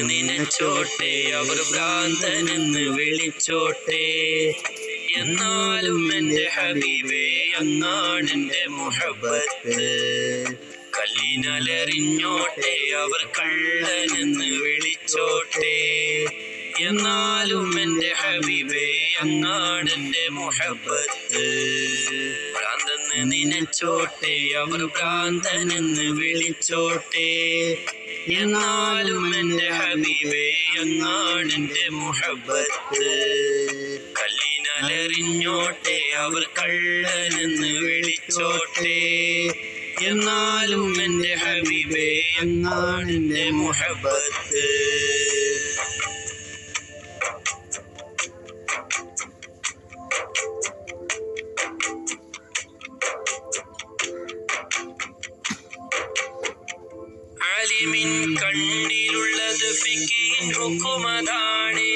നിനച്ചോട്ടെ, അവർ ഭ്രാന്തനെന്ന് വിളിച്ചോട്ടെ. എന്നാലും എൻ്റെ ഹബീബേ അങ്ങാണെൻ്റെ മുഹബത്ത്. കല്ലിനലെറിഞ്ഞോട്ടെ, അവർ കള്ളനെന്ന് വിളിച്ചോട്ടെ. എന്നാലും എൻ്റെ ഹബീബേ അങ്ങാണെൻ്റെ മുഹബത്ത്. ഭ്രാന്തെന്ന് നിനച്ചോട്ടെ, അവർ ഭ്രാന്തനെന്ന് വിളിച്ചോട്ടെ. എന്നാലും എൻ്റെ ഹബീബേ അങ്ങാണെൻ്റെ മുഹബത്ത്. കല്ലിനലെറിഞ്ഞോട്ടെ, അവർ കള്ളനെന്ന് വിളിച്ചോട്ടെ. എന്നാലും എൻ്റെ ഹബീബേ അങ്ങാണെൻ്റെ മുഹബത്ത്. ആലിമിൻ കണ്ണിലുള്ളത് ഫിഖിൻ ഹുക്കുമതാണ്.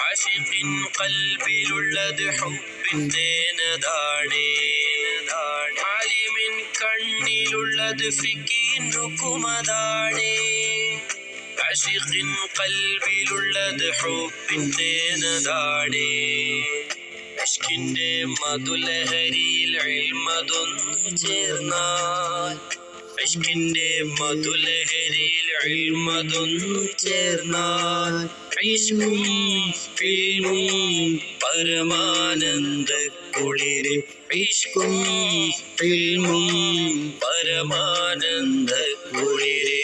ആശിഖിൻ ഖൽബിലുള്ളത് ഹുബ്ബിൻ തേനതാണ്. ആലിമിൻ കണ്ണിലുള്ളത് ഫിഖിൻ ഹുക്കുമതാണ്. ആശിഖിൻ ഖൽബിലുള്ളത് ഹുബ്ബിൻ തേനതാണ്. ഇഷ്കിന്റെ മധുലഹരിയിൽ ഇൽമതൊന്നു ചേർന്നാൽ, ഇഷ്കിന്റെ മധുലഹരിയിൽ ഇൽമതൊന്നു ചേർന്നാൽ, ഇഷ്കും ഇൽമും പരമാനന്ദ കുളിര്. ഇഷ്കും ഇൽമും പരമാനന്ദ കുളിര്.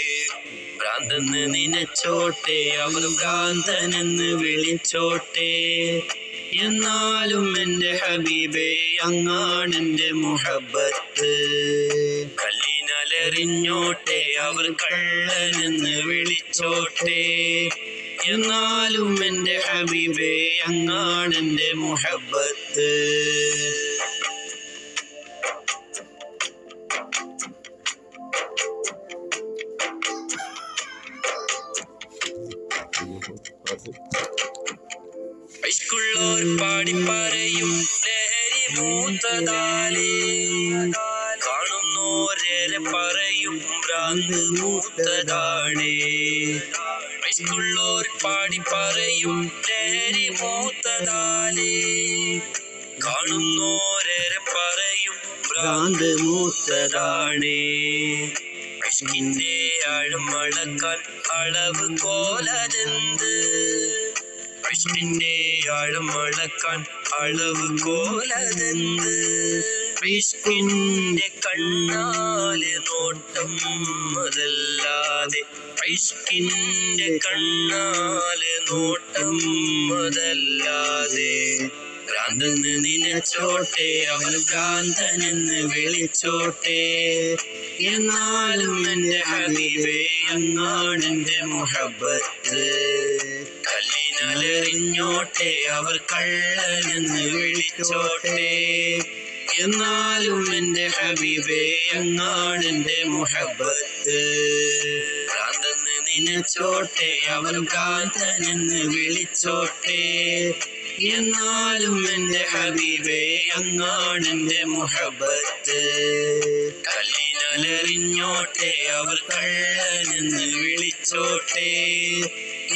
ഭ്രാന്തെന്ന് നിനച്ചോട്ടെ, അവർ ഭ്രാന്തനെന്ന് വിളിച്ചോട്ടെ. എന്നാലും എൻ്റെ ഹബീബേ അങ്ങാണെൻ്റെ മുഹബത്ത്. കല്ലിനലെറിഞ്ഞോട്ടെ, അവർ കള്ളനെന്ന് വിളിച്ചോട്ടെ. എന്നാലും എൻ്റെ ഹബീബേ അങ്ങാണെൻ്റെ മുഹബത്ത്. ഇഷ്കുള്ളോർ പാടിപ്പറയും ലഹരി മൂത്തതാലേ, കാണുന്നോരേറെ പറയും ഭ്രാന്ത് മൂത്തതാണ്. ഇഷ്കുള്ളോർ പാടിപ്പറയും ലഹരി മൂത്തതാലേ, കാണുന്നോരേറെ പറയും ഭ്രാന്ത് മൂത്തതാണ്. ഇഷ്കിന്റെ ആഴം അളക്കാൻ അളവ് കോലതെന്ത്? ഇഷ്കിന്റെ ആഴം അളക്കാൻ അളവ് കോലതെന്ത്? ഇഷ്കിന്റെ കണ്ണാലെ നോട്ടം അതല്ലാതെ, ഇഷ്കിന്റെ കണ്ണാലെ നോട്ടം അതല്ലാതെ. ഭ്രാന്തെന്ന് നിനച്ചോട്ടെ, അവൻ ഭ്രാന്തനെന്ന് വിളിച്ചോട്ടെ. എന്നാലും എൻ്റെ ഹബീബേ അങ്ങാണെൻ്റെ മുഹബത്ത്. കല്ലിനലെറിഞ്ഞോട്ടെ, അവർ കള്ളനെന്ന് വിളിച്ചോട്ടെ. എന്നാലും എൻ്റെ ഹബീബേ അങ്ങാണെൻ്റെ മുഹബത്ത്. ഭ്രാന്തെന്ന് നിനച്ചോട്ടെ, അവർ ഭ്രാന്തനെന്ന് വിളിച്ചോട്ടെ. എന്നാലും എൻ്റെ ഹബീബേ അങ്ങാണെൻ്റെ മുഹബത്ത്. കല്ലിനലെറിഞ്ഞോട്ടെ, അവർ കള്ളനെന്ന് വിളിച്ചോട്ടെ.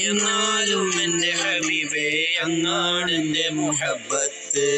എന്നാലും എൻ്റെ ഹബീബേ അങ്ങാണെൻ്റെ മുഹബത്ത്.